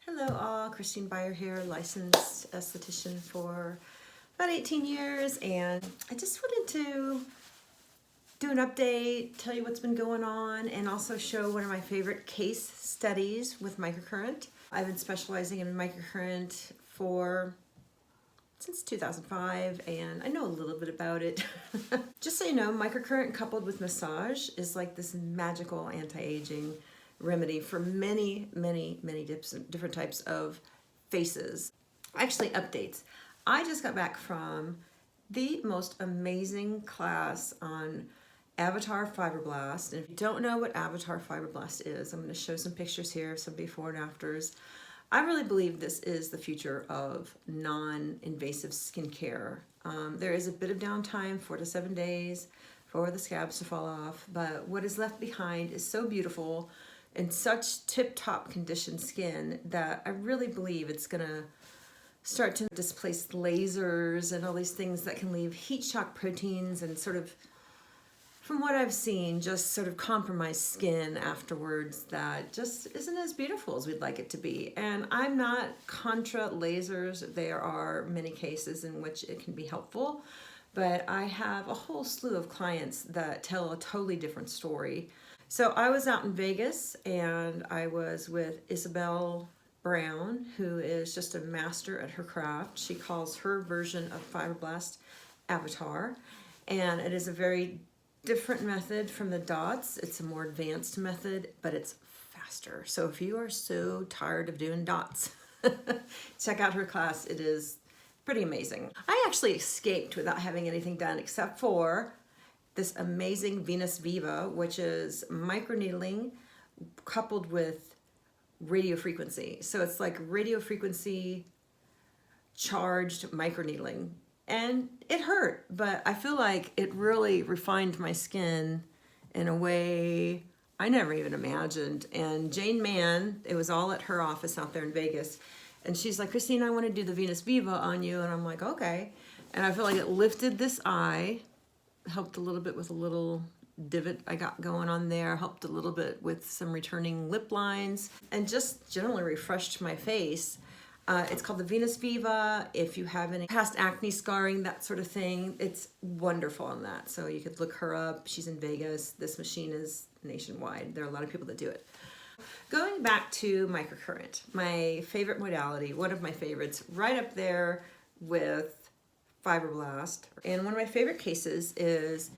Hello all, Christine Beyer here, licensed esthetician for about 18 years, and I just wanted to do an update, tell you what's been going on, and also show one of my favorite case studies with microcurrent. I've been specializing in microcurrent since 2005, and I know a little bit about it. Just so you know, microcurrent coupled with massage is like this magical anti-aging remedy for many different types of faces. Actually, updates. I just got back from the most amazing class on Avatar Fibroblast. And if you don't know what Avatar Fibroblast is, I'm going to show some pictures here, some before and afters. I really believe this is the future of non-invasive skincare. There is a bit of downtime, 4 to 7 days, for the scabs to fall off, but what is left behind is so beautiful and such tip-top conditioned skin that I really believe it's gonna start to displace lasers and all these things that can leave heat shock proteins and sort of, from what I've seen, just sort of compromised skin afterwards that just isn't as beautiful as we'd like it to be. And I'm not contra lasers. There are many cases in which it can be helpful, but I have a whole slew of clients that tell a totally different story. So I was out in Vegas and I was with Isabel Brown, who is just a master at her craft. She calls her version of Fibroblast Avatar, and it is a very different method from the dots. It's a more advanced method, but it's faster. So if you are so tired of doing dots, check out her class. It is pretty amazing. I actually escaped without having anything done except for this amazing Venus Viva, which is microneedling coupled with radio frequency. So it's like radio frequency charged microneedling. And it hurt, but I feel like it really refined my skin in a way I never even imagined. And Jane Mann, it was all at her office out there in Vegas, and she's like, Christine, I want to do the Venus Viva on you. And I'm like, okay. And I feel like it lifted this eye, helped a little bit with a little divot I got going on there, helped a little bit with some returning lip lines, and just generally refreshed my face. It's called the Venus Viva. If you have any past acne scarring, that sort of thing, it's wonderful on that. So you could look her up. She's in Vegas. This machine is nationwide. There are a lot of people that do it. Going back to microcurrent, my favorite modality, one of my favorites, right up there with Fibroblast. And one of my favorite cases is,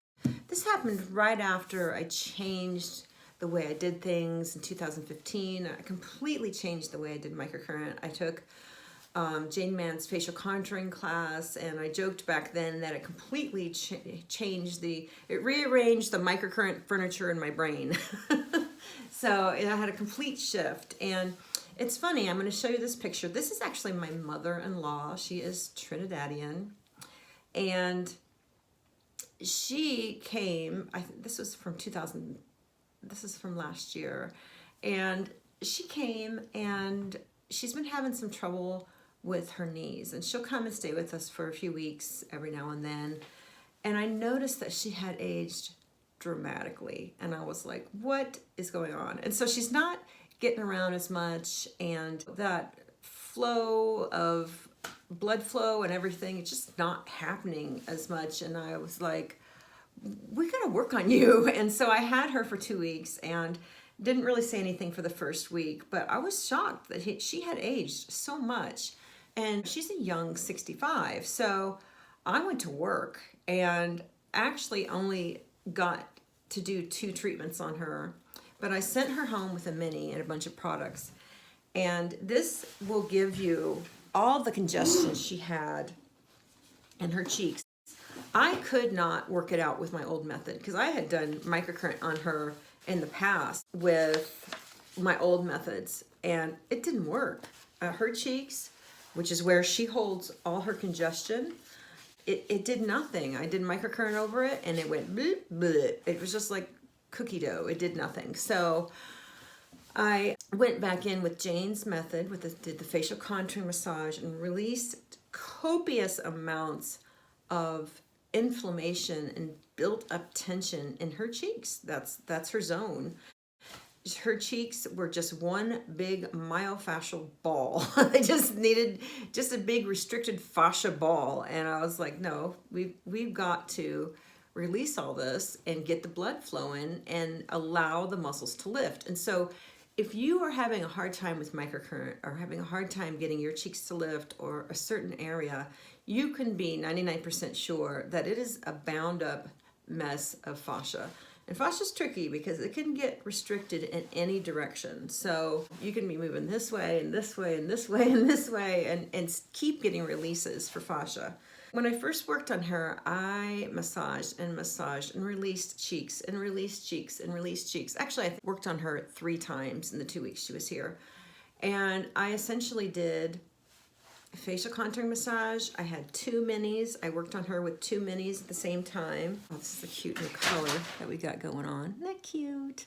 this happened right after I changed the way I did things in 2015. I completely changed the way I did microcurrent. I took Jane Mann's facial contouring class, and I joked back then that it completely changed it rearranged the microcurrent furniture in my brain. So I had a complete shift. And it's funny, I'm going to show you this picture. This is actually my mother-in-law. She is Trinidadian. And she came, this was from 2000, this is from last year, and she came and she's been having some trouble with her knees, and she'll come and stay with us for a few weeks every now and then. And I noticed that she had aged dramatically, and I was like, what is going on? And so she's not getting around as much, and that flow of blood flow and everything, it's just not happening as much. And I was like, we gotta work on you. And so I had her for 2 weeks and didn't really say anything for the first week, but I was shocked that she had aged so much. And she's a young 65. So I went to work and actually only got to do 2 treatments on her, but I sent her home with a mini and a bunch of products. And this will give you all the congestion she had in her cheeks. I could not work it out with my old method because I had done microcurrent on her in the past with my old methods, and it didn't work. Her cheeks, which is where she holds all her congestion, it did nothing. I did microcurrent over it, and it went bleh, bleh. It was just like cookie dough. It did nothing. So I went back in with Jane's method, did the facial contouring massage, and released copious amounts of inflammation and built up tension in her cheeks. That's her zone. her cheeks were just one big myofascial ball. I just needed just a big restricted fascia ball. And I was like, no, we've got to release all this and get the blood flowing and allow the muscles to lift. And so if you are having a hard time with microcurrent or having a hard time getting your cheeks to lift or a certain area, you can be 99% sure that it is a bound up mess of fascia. And fascia is tricky because it can get restricted in any direction. So you can be moving this way and this way and this way and this way and keep getting releases for fascia. When I first worked on her, I massaged and massaged and released cheeks and released cheeks and released cheeks. Actually, I worked on her 3 times in the 2 weeks she was here. And I essentially did facial contouring massage. I had 2 minis. I worked on her with 2 minis at the same time. Oh, this is a cute new color that we got going on. Isn't that cute?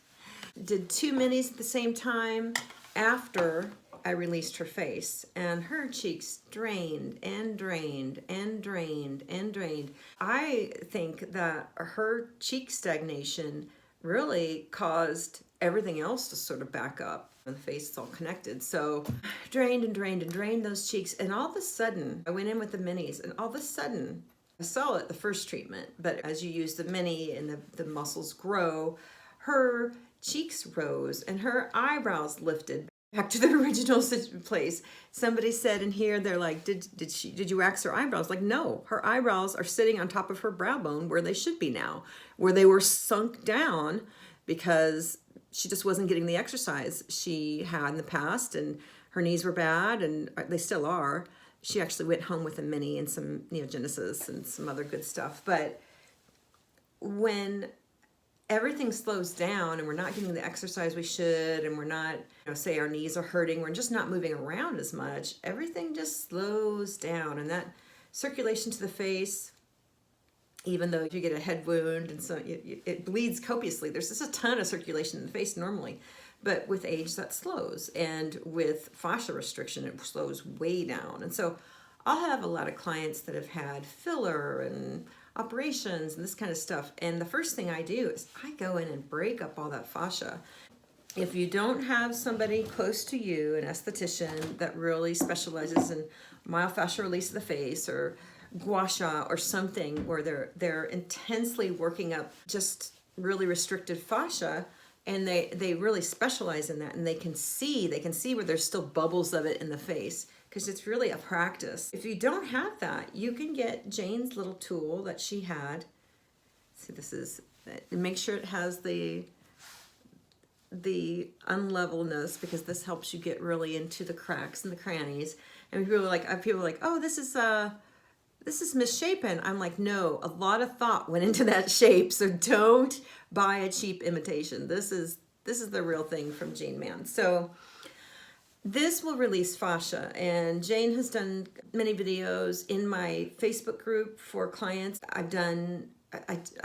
Did 2 minis at the same time after I released her face, and her cheeks drained and drained and drained and drained. I think that her cheek stagnation really caused everything else to sort of back up. And the face is all connected. So drained and drained and drained those cheeks. And all of a sudden, I went in with the minis, and all of a sudden, I saw it the first treatment, but as you use the mini and the muscles grow, her cheeks rose and her eyebrows lifted back to the original place. Somebody said in here, they're like, did you wax her eyebrows? Like, no, her eyebrows are sitting on top of her brow bone where they should be now, where they were sunk down because she just wasn't getting the exercise she had in the past, and her knees were bad, and they still are. She actually went home with a mini and some neogenesis and some other good stuff. But when everything slows down and we're not getting the exercise we should, and we're not, say our knees are hurting, we're just not moving around as much, everything just slows down. And that circulation to the face, even though you get a head wound and so it bleeds copiously, there's just a ton of circulation in the face normally. But with age, that slows. And with fascia restriction, it slows way down. And so I'll have a lot of clients that have had filler and operations and this kind of stuff. And the first thing I do is I go in and break up all that fascia. If you don't have somebody close to you, an esthetician that really specializes in myofascial release of the face or gua sha or something where they're intensely working up just really restricted fascia, and they really specialize in that, and they can see where there's still bubbles of it in the face, because it's really a practice. If you don't have that, you can get Jane's little tool that she had. See, this is, make sure it has the unlevelness, because this helps you get really into the cracks and the crannies. And people are like, oh, this is misshapen. I'm like, no, a lot of thought went into that shape, so don't buy a cheap imitation. This is the real thing from Jane Mann. So this will release fascia, and Jane has done many videos in my Facebook group for clients. I've done,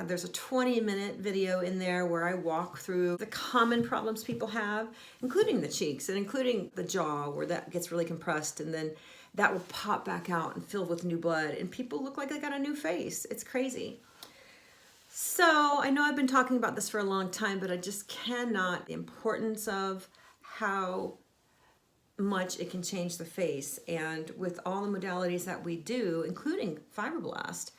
there's a 20-minute video in there where I walk through the common problems people have, including the cheeks and including the jaw where that gets really compressed, and then that will pop back out and fill with new blood, and people look like they got a new face. It's crazy. So I know I've been talking about this for a long time, but I just cannot, the importance of how much it can change the face. And with all the modalities that we do, including fibroblast,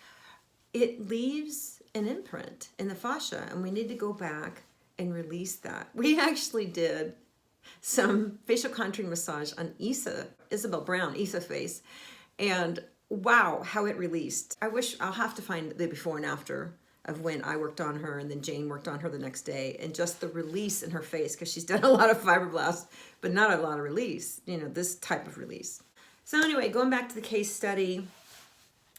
it leaves an imprint in the fascia, and we need to go back and release that. We actually did some facial contouring massage on Isabel Brown, Issa face, and wow, how it released. I'll have to find the before and after of when I worked on her and then Jane worked on her the next day, and just the release in her face, because she's done a lot of fibroblast, but not a lot of release, this type of release. So anyway, going back to the case study,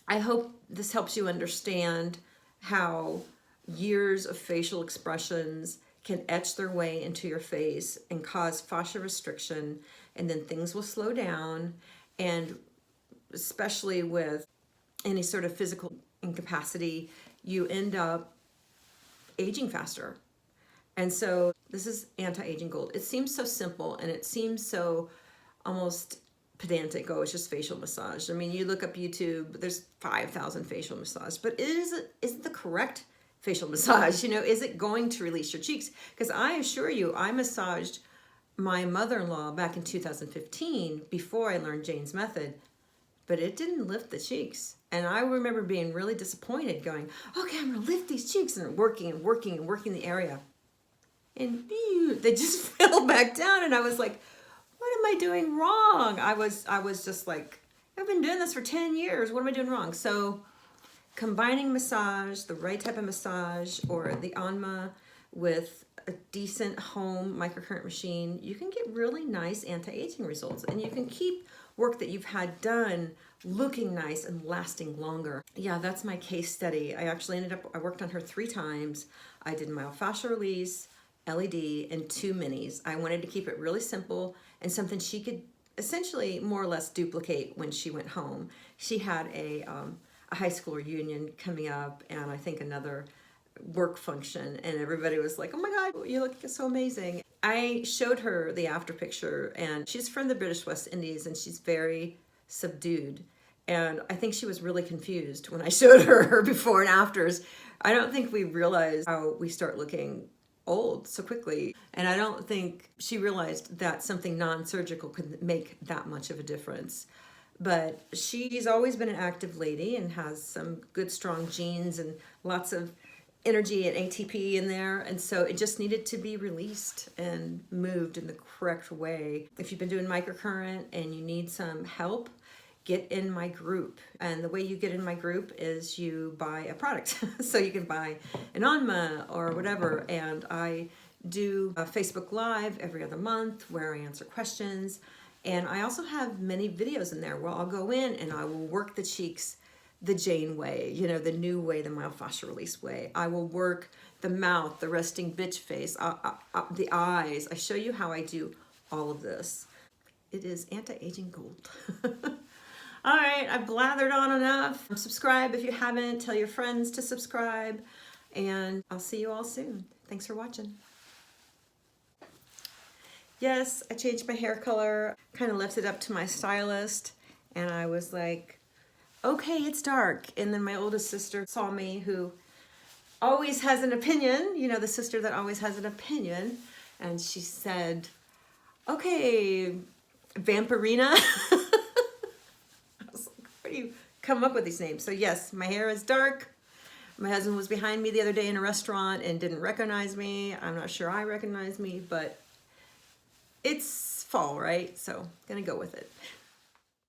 I hope this helps you understand how years of facial expressions can etch their way into your face and cause fascia restriction, and then things will slow down, and especially with any sort of physical incapacity, you end up aging faster. And so this is anti-aging gold. It seems so simple, and it seems so almost pedantic. Oh, it's just facial massage. I mean, you look up YouTube, there's 5,000 facial massage, but isn't the correct facial massage? You know, is it going to release your cheeks? Because I assure you, I massaged my mother-in-law back in 2015 before I learned Jane's method, but it didn't lift the cheeks. And I remember being really disappointed, going, okay, I'm gonna lift these cheeks, and working and working and working the area. And they just fell back down, and I was like, what am I doing wrong? I was just like, I've been doing this for 10 years. What am I doing wrong? So combining massage, the right type of massage, or the Anma with a decent home microcurrent machine, you can get really nice anti-aging results, and you can keep work that you've had done looking nice and lasting longer. Yeah, that's my case study. I worked on her 3 times. I did myofascial release, LED, and 2 minis. I wanted to keep it really simple and something she could essentially more or less duplicate when she went home. She had a high school reunion coming up, and I think another work function, and everybody was like, oh my God, you look so amazing. I showed her the after picture, and she's from the British West Indies, and she's very subdued. And I think she was really confused when I showed her before and afters. I don't think we realized how we start looking old so quickly. And I don't think she realized that something non-surgical could make that much of a difference. But she's always been an active lady and has some good strong genes and lots of energy and ATP in there, and so it just needed to be released and moved in the correct way. If you've been doing microcurrent and you need some help, get in my group. And the way you get in my group is you buy a product. So you can buy an Anma or whatever, and I do a Facebook Live every other month where I answer questions, and I also have many videos in there where I'll go in and I will work the cheeks the Jane way, you know, the new way, the myofascial release way. I will work the mouth, the resting bitch face, the eyes. I show you how I do all of this. It is anti-aging gold. All right, I've blathered on enough. Subscribe if you haven't. Tell your friends to subscribe, and I'll see you all soon. Thanks for watching. Yes, I changed my hair color, kind of left it up to my stylist, and I was like, okay, it's dark. And then my oldest sister saw me, who always has an opinion, you know, the sister that always has an opinion. And she said, okay, Vampirina. I was like, where do you come up with these names? So yes, my hair is dark. My husband was behind me the other day in a restaurant and didn't recognize me. I'm not sure I recognize me, but it's fall, right? So gonna go with it.